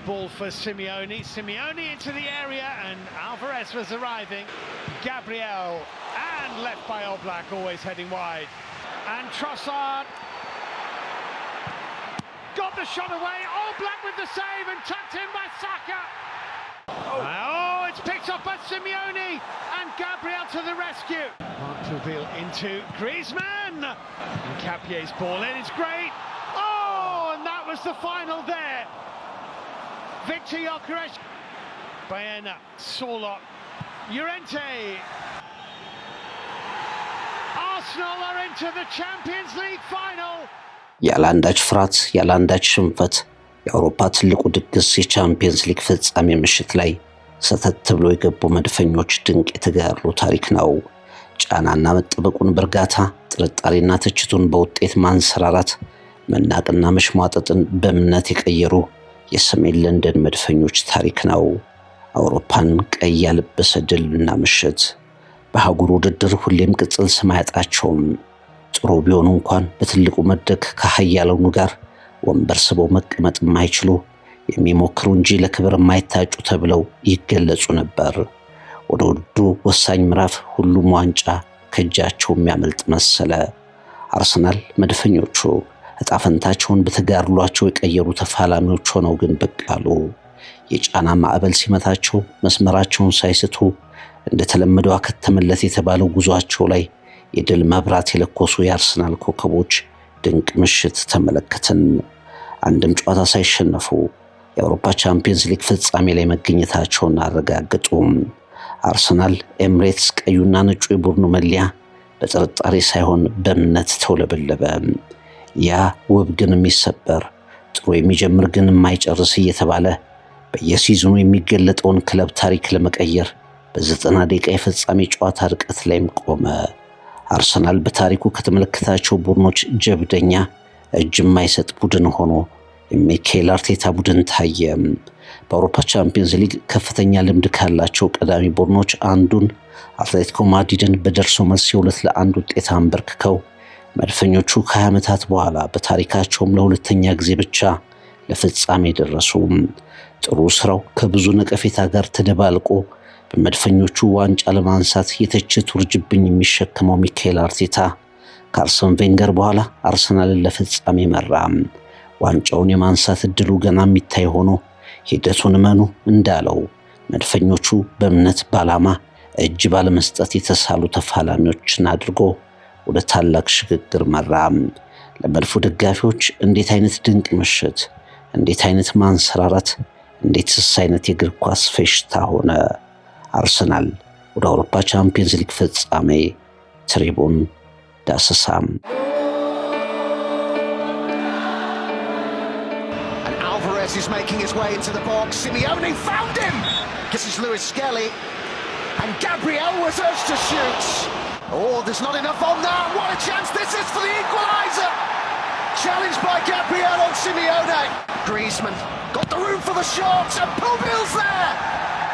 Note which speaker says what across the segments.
Speaker 1: ball for Simeone. Simeone into the area, and Alvarez was arriving. Gabriel, and left by Oblak, always heading wide. And Trossard got the shot away. Oblak with the save and tucked in by Saka. Oh, it's picked up by Simeone, and Gabriel to the rescue. Mark Turbil into Griezmann. And Capier's ball in, it's great. Oh, and that was the final there. Victor Gyökeres, Baena, Sorloth, Llorente. Arsenal are into the Champions League final.
Speaker 2: ያላንዳች ፍርሃት ያላንዳች ሽንፈት የአውሮፓ ትልቁ ድግስ የቻምፒየንስ ሊግ ፍጻሜ ምሽት ላይ ሰተት ብሎ የገቡ መድፈኞች ድንቅ የተጋሩ ታሪክ ነው። ጫናና መጠበቁን በርጋታ ጥርጣሬና ትችቱን በውጤት ማንሰራራት መናቅና መሽሟጠጥን በእምነት የቀየሩ የሰሜን ለንደን መድፈኞች ታሪክ ነው። አውሮፓን ቀይ ያለበሰ ድልና ምሽት በአህጉሩ ውድድር ሁሌም ቅጽል ስም አያጣቸውም። ጥሩ ቢሆኑ እንኳን በትልቁ መድረክ ከሀያላኑ ጋር ወንበር ስበው መቀመጥ የማይችሉ የሚሞክሩ እንጂ ለክብር የማይታጩ ተብለው ይገለጹ ነበር። ወደ ውድድሩ ወሳኝ ምዕራፍ ሁሉም ዋንጫ ከእጃቸው የሚያመልጥ መሰለ። አርሰናል መድፈኞቹ ዕጣ ፈንታቸውን በተጋድሏቸው የቀየሩ ተፋላሚዎች ሆነው ግን ብቅ አሉ። የጫና ማዕበል ሲመታቸው መስመራቸውን ሳይስቱ እንደተለመደው አከተመለት የተባለው ጉዟቸው ላይ የድል መብራት የለኮሱ የአርሰናል ኮከቦች ድንቅ ምሽት ተመለከትን። አንድም ጨዋታ ሳይሸነፉ የአውሮፓ ቻምፒየንስ ሊግ ፍጻሜ ላይ መገኘታቸውን አረጋገጡ። አርሰናል ኤምሬትስ ቀዩና ነጩ የቡድኑ መለያ በጥርጣሬ ሳይሆን በእምነት ተውለበለበ። ያ ውብ ግን የሚሰበር ጥሩ የሚጀምር ግን የማይጨርስ እየተባለ በየሲዝኑ የሚገለጠውን ክለብ ታሪክ ለመቀየር በ90 ደቂቃ የፍጻሜ ጨዋታ ርቀት ላይም ቆመ። አርሰናል በታሪኩ ከተመለከታቸው ቡድኖች ጀብደኛ እጅ የማይሰጥ ቡድን ሆኖ የሚካኤል አርቴታ ቡድን ታየ። በአውሮፓ ቻምፒየንስ ሊግ ከፍተኛ ልምድ ካላቸው ቀዳሚ ቡድኖች አንዱን አትሌቲኮ ማድሪድን በደርሶ መልስ 2-1 ውጤት አንበርክከው መድፈኞቹ ከ20 ዓመታት በኋላ በታሪካቸውም ለሁለተኛ ጊዜ ብቻ ለፍጻሜ ደረሱ። ጥሩ ስራው ከብዙ ነቀፌታ ጋር ተደባልቆ በመድፈኞቹ ዋንጫ ለማንሳት የተችት ውርጅብኝ የሚሸከመው ሚካኤል አርቴታ ከአርሰን ቬንገር በኋላ አርሰናልን ለፍጻሜ መራ። ዋንጫውን የማንሳት እድሉ ገና የሚታይ ሆኖ ሂደቱን መኑ እንዳለው መድፈኞቹ በእምነት ባላማ እጅ ባለመስጠት የተሳሉ ተፋላሚዎችን አድርጎ ወደ ታላቅ ሽግግር መራ። ለመድፉ ደጋፊዎች እንዴት አይነት ድንቅ ምሽት፣ እንዴት አይነት ማንሰራራት፣ እንዴትስ አይነት የእግር ኳስ ፌሽታ ሆነ። አርሰናል ወደ አውሮፓ ቻምፒየንስ ሊግ ፍጻሜ ትሪቡን ዳሰሳም።
Speaker 3: Alvarez is making his way into the box. Simeone found him. This is Lewis Skelly, and Gabriel was urged to shoot. Oh, there's not enough on that. What a chance this is for the equaliser. Challenged by Gabriel on Simeone. Griezmann got the room for the shot, and Turbil's there.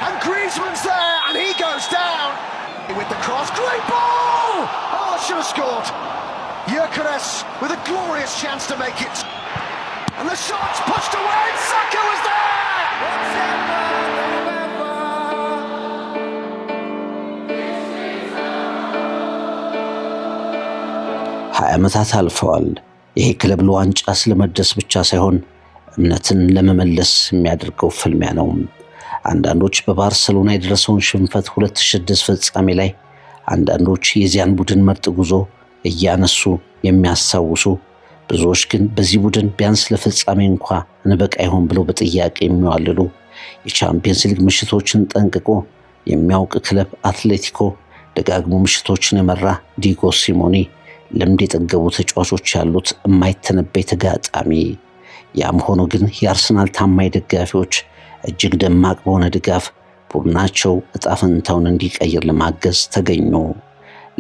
Speaker 3: And Griezmann's there, and he goes down. With the cross, great ball! Oh, should have scored. Gyökeres with a glorious chance to make it. And the shot's pushed away, and Saka was there!
Speaker 2: 20 ዓመታት አልፈዋል። ይሄ ክለብ ለዋንጫ ስለመድረስ ብቻ ሳይሆን እምነትን ለመመለስ የሚያደርገው ፍልሚያ ነው። አንዳንዶች በባርሰሎና የደረሰውን ሽንፈት 2006 ፍጻሜ ላይ፣ አንዳንዶች የዚያን ቡድን ምርጥ ጉዞ እያነሱ የሚያስታውሱ፣ ብዙዎች ግን በዚህ ቡድን ቢያንስ ለፍጻሜ እንኳን እንበቃ ይሆን ብለው በጥያቄ የሚዋልሉ የቻምፒየንስ ሊግ ምሽቶችን ጠንቅቆ የሚያውቅ ክለብ አትሌቲኮ፣ ደጋግሞ ምሽቶችን የመራ ዲጎ ሲሞኒ፣ ልምድ የጠገቡ ተጫዋቾች ያሉት የማይተነበይ ተጋጣሚ። ያም ሆኖ ግን የአርሰናል ታማኝ ደጋፊዎች እጅግ ደማቅ በሆነ ድጋፍ ቡድናቸው ዕጣ ፈንታውን እንዲቀይር ለማገዝ ተገኙ።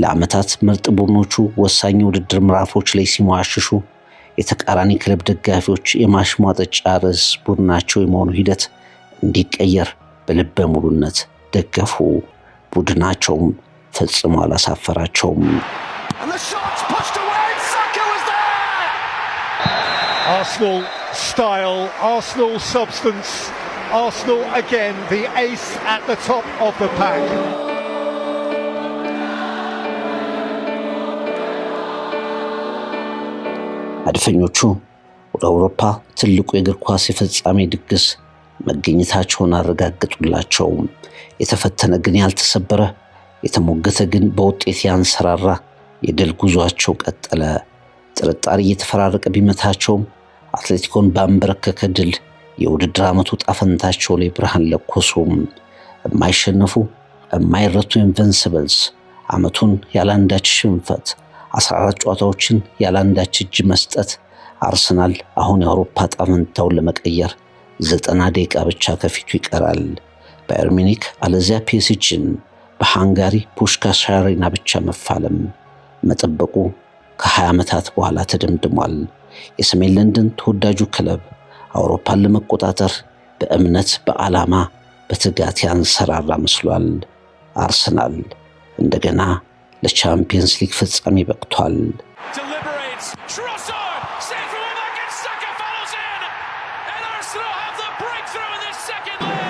Speaker 2: ለዓመታት ምርጥ ቡድኖቹ ወሳኝ ውድድር ምዕራፎች ላይ ሲሟሽሹ የተቃራኒ ክለብ ደጋፊዎች የማሽሟጠጫ ርዕስ ቡድናቸው የመሆኑ ሂደት እንዲቀየር በልበ ሙሉነት ደገፉ። ቡድናቸውም ፈጽሞ አላሳፈራቸውም።
Speaker 1: Arsenal style, Arsenal substance,
Speaker 4: Arsenal again, the ace at the top of the pack.
Speaker 2: መድፈኞቹ ወደ አውሮፓ ትልቁ የእግር ኳስ የፍጻሜ ድግስ መገኘታቸውን አረጋግጡላቸው። የተፈተነ ግን ያልተሰበረ፣ የተሞገተ ግን በውጤት ያንሰራራ የድል ጉዟቸው ቀጠለ። ጥርጣሬ እየተፈራረቀ ቢመታቸውም አትሌቲኮን ባንበረከከ ድል የውድድር ዓመቱ ጣፈንታቸው ላይ ብርሃን ለኮሱ። የማይሸነፉ የማይረቱ ኢንቨንሲብልስ ዓመቱን ያላንዳች ሽንፈት 14 ጨዋታዎችን ያላንዳች እጅ መስጠት። አርሰናል አሁን የአውሮፓ ጣፈንታውን ለመቀየር 90 ደቂቃ ብቻ ከፊቱ ይቀራል። ባየር ሚኒክ አለዚያ ፒኤስጂን በሃንጋሪ ፑሽካሽ አሬና ብቻ መፋለም መጠበቁ ከ20 ዓመታት በኋላ ተደምድሟል። የሰሜን ለንደን ተወዳጁ ክለብ አውሮፓን ለመቆጣጠር በእምነት በዓላማ በትጋት ያንሰራራ መስሏል። አርሰናል እንደገና ለቻምፒየንስ ሊግ ፍጻሜ በቅቷል።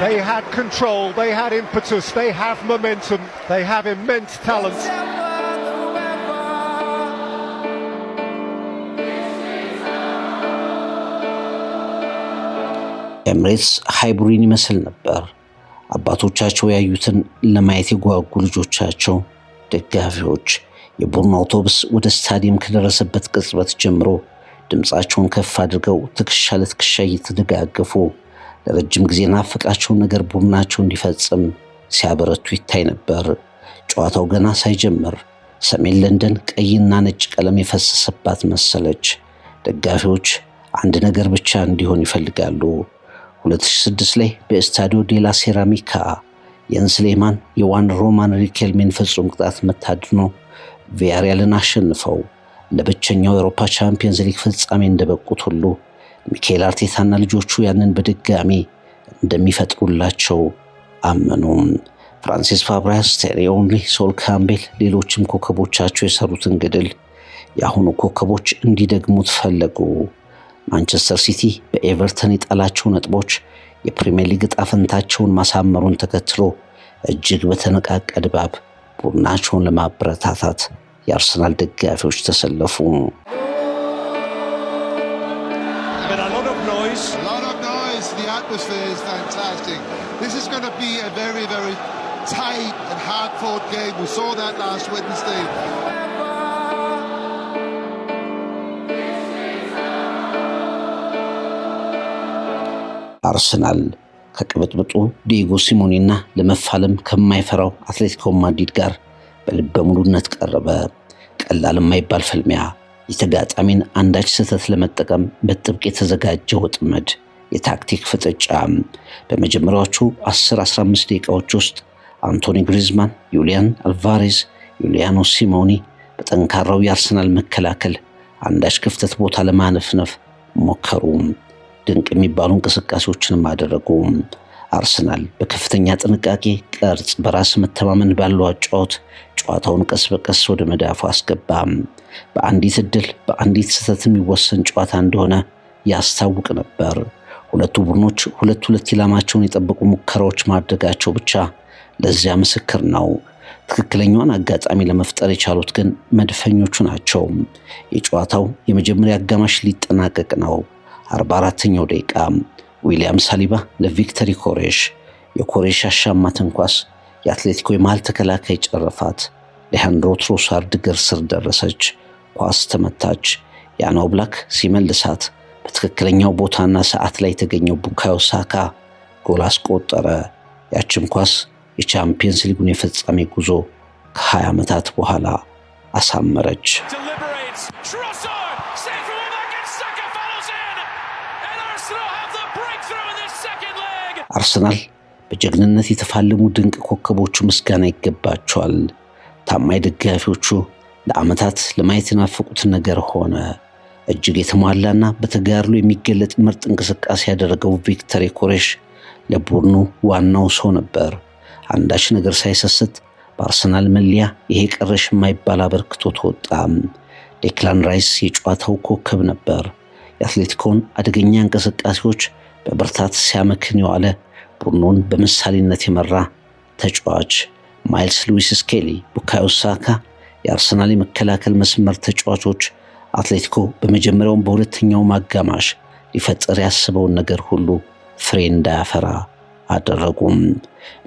Speaker 4: They had control, they had impetus, they have momentum, they have immense talent.
Speaker 2: ኤምሬትስ ሃይብሩን ይመስል ነበር። አባቶቻቸው ያዩትን ለማየት የጓጉ ልጆቻቸው ደጋፊዎች የቡድኑ አውቶቡስ ወደ ስታዲየም ከደረሰበት ቅጽበት ጀምሮ ድምፃቸውን ከፍ አድርገው ትከሻ ለትከሻ እየተደጋገፉ ለረጅም ጊዜ ናፈቃቸውን ነገር ቡድናቸው እንዲፈጽም ሲያበረቱ ይታይ ነበር። ጨዋታው ገና ሳይጀምር ሰሜን ለንደን ቀይና ነጭ ቀለም የፈሰሰባት መሰለች። ደጋፊዎች አንድ ነገር ብቻ እንዲሆን ይፈልጋሉ። 2006 ላይ በኤስታዲዮ ዴላ ሴራሚካ የንስሌማን የዋን ሮማን ሪኬልሜን ፍጹም ቅጣት መታድኖ ቪያሪያልን አሸንፈው ለብቸኛው የአውሮፓ ቻምፒየንስ ሊግ ፍጻሜ እንደበቁት ሁሉ ሚኬል አርቴታና ልጆቹ ያንን በድጋሚ እንደሚፈጥሩላቸው አመኑ። ፍራንሲስ ፋብሪያስ፣ ቴሪ ኦንሪ፣ ሶል ካምቤል፣ ሌሎችም ኮከቦቻቸው የሰሩትን ገድል የአሁኑ ኮከቦች እንዲደግሙት ፈለጉ። ማንቸስተር ሲቲ በኤቨርተን የጣላቸው ነጥቦች የፕሪሚየር ሊግ ዕጣ ፈንታቸውን ማሳመሩን ተከትሎ እጅግ በተነቃቃ ድባብ ቡድናቸውን ለማበረታታት የአርሰናል ደጋፊዎች ተሰለፉ።
Speaker 5: A lot of noise. The atmosphere is fantastic. This is going to be a very, very tight and hard-fought game. We saw that last Wednesday.
Speaker 2: አርሰናል ከቅብጥብጡ ዲየጎ ሲሞኔና ለመፋለም ከማይፈራው አትሌቲኮ ማድሪድ ጋር በልበ ሙሉነት ቀረበ። ቀላል የማይባል ፍልሚያ፣ የተጋጣሚን አንዳች ስህተት ለመጠቀም በጥብቅ የተዘጋጀ ወጥመድ፣ የታክቲክ ፍጥጫ። በመጀመሪያዎቹ 10-15 ደቂቃዎች ውስጥ አንቶኒ ግሪዝማን፣ ዩሊያን አልቫሬዝ፣ ዩሊያኖ ሲሞኒ በጠንካራው የአርሰናል መከላከል አንዳች ክፍተት ቦታ ለማነፍነፍ ሞከሩ። ድንቅ የሚባሉ እንቅስቃሴዎችንም አደረጉ። አርሰናል በከፍተኛ ጥንቃቄ ቅርጽ በራስ መተማመን ባለው አጫወት ጨዋታውን ቀስ በቀስ ወደ መዳፉ አስገባ። በአንዲት እድል በአንዲት ስህተት የሚወሰን ጨዋታ እንደሆነ ያስታውቅ ነበር። ሁለቱ ቡድኖች ሁለት ኢላማቸውን የጠበቁ ሙከራዎች ማድረጋቸው ብቻ ለዚያ ምስክር ነው። ትክክለኛውን አጋጣሚ ለመፍጠር የቻሉት ግን መድፈኞቹ ናቸው። የጨዋታው የመጀመሪያ አጋማሽ ሊጠናቀቅ ነው። 44ኛው ደቂቃ ዊሊያም ሳሊባ ለቪክተር ኮሬሽ፣ የኮሬሽ አሻማ ትንኳስ የአትሌቲኮ የመሃል ተከላካይ ጨረፋት። ሌሃንድሮ ትሮሳርድ እግር ስር ደረሰች። ኳስ ተመታች። ያን ኦብላክ ሲመልሳት በትክክለኛው ቦታና ሰዓት ላይ የተገኘው ቡካዮ ሳካ ጎል አስቆጠረ። ያችም ኳስ የቻምፒየንስ ሊጉን የፍጻሜ ጉዞ ከ20 ዓመታት በኋላ አሳመረች። አርሰናል በጀግንነት የተፋለሙ ድንቅ ኮከቦቹ ምስጋና ይገባቸዋል። ታማኝ ደጋፊዎቹ ለዓመታት ለማየት የናፈቁትን ነገር ሆነ። እጅግ የተሟላና በተጋድሎ የሚገለጥ ምርጥ እንቅስቃሴ ያደረገው ቪክተር ኮሬሽ ለቡድኑ ዋናው ሰው ነበር። አንዳች ነገር ሳይሰስት በአርሰናል መለያ ይሄ ቀረሽ የማይባል አበርክቶ ተወጣ። ዴክላን ራይስ የጨዋታው ኮከብ ነበር። የአትሌቲኮን አደገኛ እንቅስቃሴዎች በብርታት ሲያመክን የዋለ ቡድኑን በምሳሌነት የመራ ተጫዋች ማይልስ ሉዊስ ስኬሊ፣ ቡካዮ ሳካ የአርሰናል የመከላከል መስመር ተጫዋቾች አትሌቲኮ በመጀመሪያውም በሁለተኛው አጋማሽ ሊፈጠር ያስበውን ነገር ሁሉ ፍሬ እንዳያፈራ አደረጉም።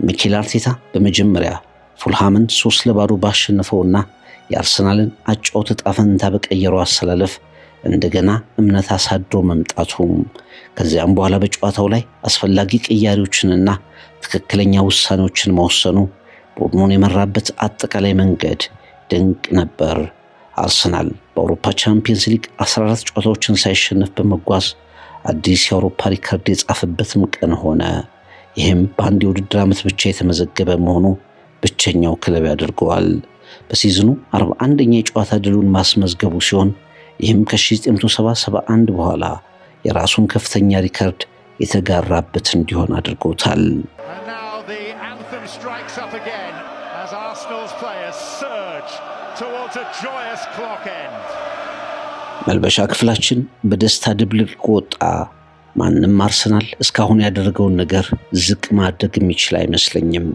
Speaker 2: ሚኬል አርቴታ በመጀመሪያ ፉልሃምን 3-0 ባሸነፈውና የአርሰናልን አጫወት ዕጣ ፈንታ በቀየረው አሰላለፍ እንደገና እምነት አሳድሮ መምጣቱ ከዚያም በኋላ በጨዋታው ላይ አስፈላጊ ቅያሬዎችንና ትክክለኛ ውሳኔዎችን መወሰኑ ቡድኑን የመራበት አጠቃላይ መንገድ ድንቅ ነበር። አርሰናል በአውሮፓ ቻምፒየንስ ሊግ 14 ጨዋታዎችን ሳይሸነፍ በመጓዝ አዲስ የአውሮፓ ሪከርድ የጻፈበትም ቀን ሆነ። ይህም በአንድ የውድድር ዓመት ብቻ የተመዘገበ መሆኑ ብቸኛው ክለብ ያደርገዋል። በሲዝኑ 41ኛ የጨዋታ ድሉን ማስመዝገቡ ሲሆን ይህም ከ1970-71 በኋላ የራሱን ከፍተኛ ሪከርድ የተጋራበት እንዲሆን አድርጎታል። መልበሻ ክፍላችን በደስታ ድብልቅልቅ ወጣ። ማንም አርሰናል እስካሁን ያደረገውን ነገር ዝቅ ማድረግ የሚችል አይመስለኝም።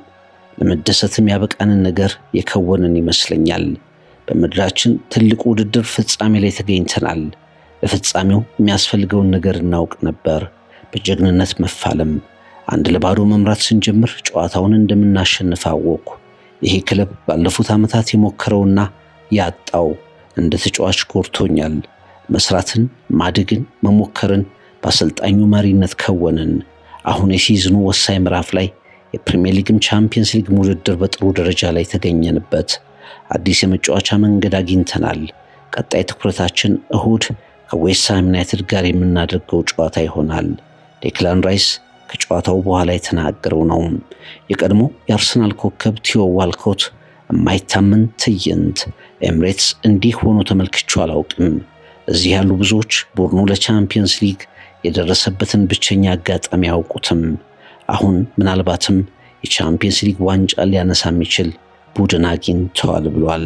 Speaker 2: ለመደሰትም ያበቃንን ነገር የከወንን ይመስለኛል። በምድራችን ትልቁ ውድድር ፍጻሜ ላይ ተገኝተናል። ለፍጻሜው የሚያስፈልገውን ነገር እናውቅ ነበር። በጀግንነት መፋለም፣ 1-0 መምራት ስንጀምር ጨዋታውን እንደምናሸንፍ አወቅኩ። ይሄ ክለብ ባለፉት ዓመታት የሞከረውና ያጣው እንደ ተጫዋች ጎርቶኛል። መስራትን፣ ማደግን፣ መሞከርን በአሰልጣኙ መሪነት ከወንን። አሁን የሲዝኑ ወሳኝ ምዕራፍ ላይ የፕሪሚየር ሊግም ቻምፒየንስ ሊግ ውድድር በጥሩ ደረጃ ላይ ተገኘንበት። አዲስ የመጫወቻ መንገድ አግኝተናል። ቀጣይ ትኩረታችን እሁድ ከዌስትሃም ዩናይትድ ጋር የምናደርገው ጨዋታ ይሆናል። ዴክላን ራይስ ከጨዋታው በኋላ የተናገረው ነው። የቀድሞ የአርሰናል ኮከብ ቲዮ ዋልኮት የማይታመን ትዕይንት፣ ኤምሬትስ እንዲህ ሆኖ ተመልክቼው አላውቅም። እዚህ ያሉ ብዙዎች ቡድኑ ለቻምፒየንስ ሊግ የደረሰበትን ብቸኛ አጋጣሚ ያውቁትም። አሁን ምናልባትም የቻምፒየንስ ሊግ ዋንጫ ሊያነሳ የሚችል ቡድን አግኝተዋል ብሏል።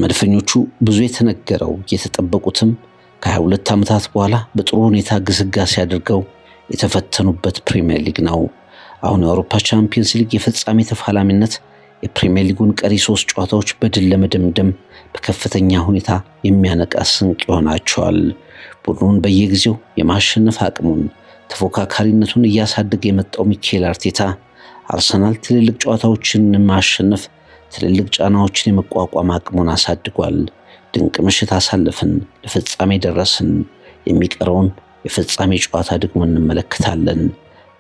Speaker 2: መድፈኞቹ ብዙ የተነገረው የተጠበቁትም ከ22 ዓመታት በኋላ በጥሩ ሁኔታ ግስጋሴ አድርገው የተፈተኑበት ፕሪሚየር ሊግ ነው። አሁን የአውሮፓ ቻምፒየንስ ሊግ የፍጻሜ ተፋላሚነት የፕሪሚየር ሊጉን ቀሪ 3 ጨዋታዎች በድል ለመደምደም በከፍተኛ ሁኔታ የሚያነቃ ስንቅ ይሆናቸዋል። ቡድኑን በየጊዜው የማሸነፍ አቅሙን፣ ተፎካካሪነቱን እያሳደገ የመጣው ሚኬል አርቴታ አርሰናል ትልልቅ ጨዋታዎችን ማሸነፍ፣ ትልልቅ ጫናዎችን የመቋቋም አቅሙን አሳድጓል። ድንቅ ምሽት አሳልፈን ለፍጻሜ ደረስን። የሚቀረውን የፍጻሜ ጨዋታ ደግሞ እንመለከታለን።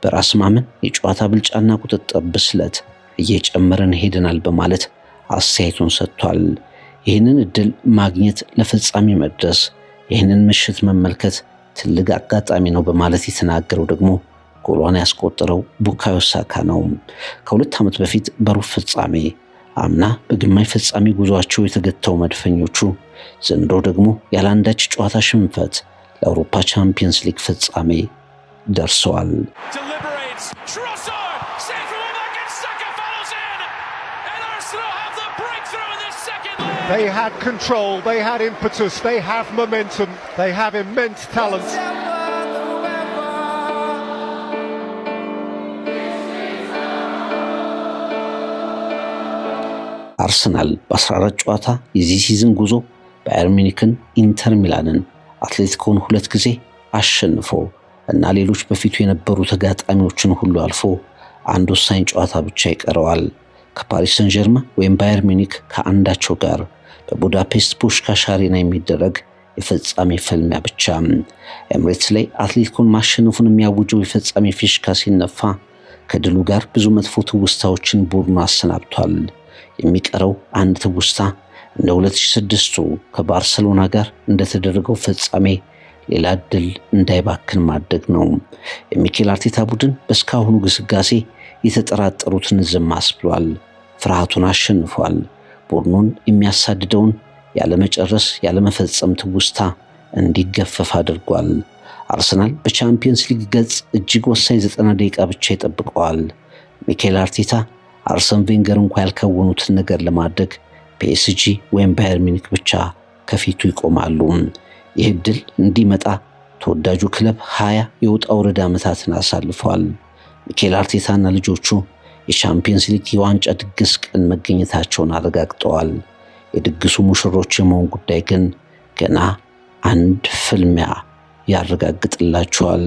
Speaker 2: በራስ ማመን፣ የጨዋታ ብልጫና ቁጥጥር ብስለት እየጨመረን ሄደናል በማለት አስተያየቱን ሰጥቷል። ይህንን እድል ማግኘት፣ ለፍጻሜ መድረስ፣ ይህንን ምሽት መመልከት ትልቅ አጋጣሚ ነው በማለት የተናገረው ደግሞ ጎሏን ያስቆጠረው ቡካዮ ሳካ ነው። ከ2 ዓመት በፊት በሩብ ፍጻሜ፣ አምና በግማሽ ፍጻሜ ጉዟቸው የተገታው መድፈኞቹ ዘንድሮ ደግሞ ያለአንዳች ጨዋታ ሽንፈት ለአውሮፓ ቻምፒየንስ ሊግ ፍጻሜ ደርሰዋል።
Speaker 4: They had control, they had impetus, they have momentum, they have immense talent.
Speaker 2: አርሰናል በ14 ጨዋታ የዚህ ሲዝን ጉዞ ባየር ሚኒክን፣ ኢንተር ሚላንን፣ አትሌቲኮን 2 ጊዜ አሸንፎ እና ሌሎች በፊቱ የነበሩ ተጋጣሚዎችን ሁሉ አልፎ አንድ ወሳኝ ጨዋታ ብቻ ይቀረዋል። ከፓሪስ ሰን ጀርመን ወይም ባየር ሚኒክ ከአንዳቸው ጋር በቡዳፔስት ፑሽካሽ አሬና የሚደረግ የፍጻሜ ፍልሚያ ብቻ። ኤምሬትስ ላይ አትሌቲኮን ማሸነፉን የሚያውጀው የፍጻሜ ፊሽካ ሲነፋ ከድሉ ጋር ብዙ መጥፎ ትውስታዎችን ቡድኑ አሰናብቷል። የሚቀረው አንድ ትውስታ እንደ 2006ቱ ከባርሰሎና ጋር እንደተደረገው ፍጻሜ ሌላ ድል እንዳይባክን ማድረግ ነው። የሚኬል አርቴታ ቡድን በስካሁኑ ግስጋሴ የተጠራጠሩትን ዝም አስብሏል። ፍርሃቱን አሸንፏል። ቡድኑን የሚያሳድደውን ያለመጨረስ ያለመፈጸም ትውስታ እንዲገፈፍ አድርጓል። አርሰናል በቻምፒየንስ ሊግ ገጽ እጅግ ወሳኝ 90 ደቂቃ ብቻ ይጠብቀዋል። ሚኬል አርቴታ አርሰን ቬንገር እንኳን ያልከወኑትን ነገር ለማድረግ ፒኤስጂ ወይም ባየር ሚኒክ ብቻ ከፊቱ ይቆማሉ። ይህ ድል እንዲመጣ ተወዳጁ ክለብ 20 የውጣ ውረድ ዓመታትን አሳልፏል። ሚኬል አርቴታና ልጆቹ የቻምፒየንስ ሊግ የዋንጫ ድግስ ቀን መገኘታቸውን አረጋግጠዋል። የድግሱ ሙሽሮች የመሆን ጉዳይ ግን ገና አንድ ፍልሚያ ያረጋግጥላቸዋል።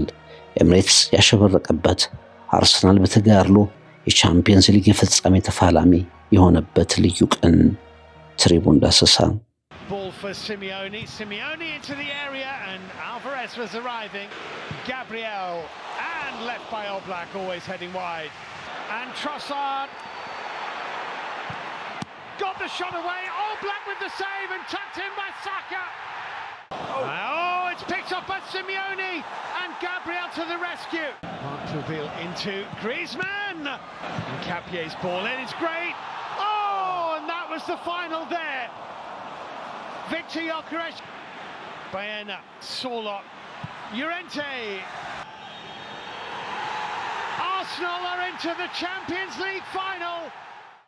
Speaker 2: ኤምሬትስ ያሸበረቀበት አርሰናል በተጋድሎ የቻምፒየንስ ሊግ የፍጻሜ ተፋላሚ የሆነበት ልዩ ቀን። ትሪቡን ዳሰሳ።
Speaker 1: Ball for Simeone. Simeone into the area and Alvarez was arriving. Gabriel and left by Oblak, always heading wide. And Trossard got the shot away. Oblak with the save and tucked in by Saka. Oh, it's picked up by Simeone and Gabriel to the rescue. Marquinhos into Griezmann. And Capier's ball in, it's great. Oh, and that was the final there. Victor Gyökeres, Baena, Sorloth, Llorente. Arsenal are into the Champions League final.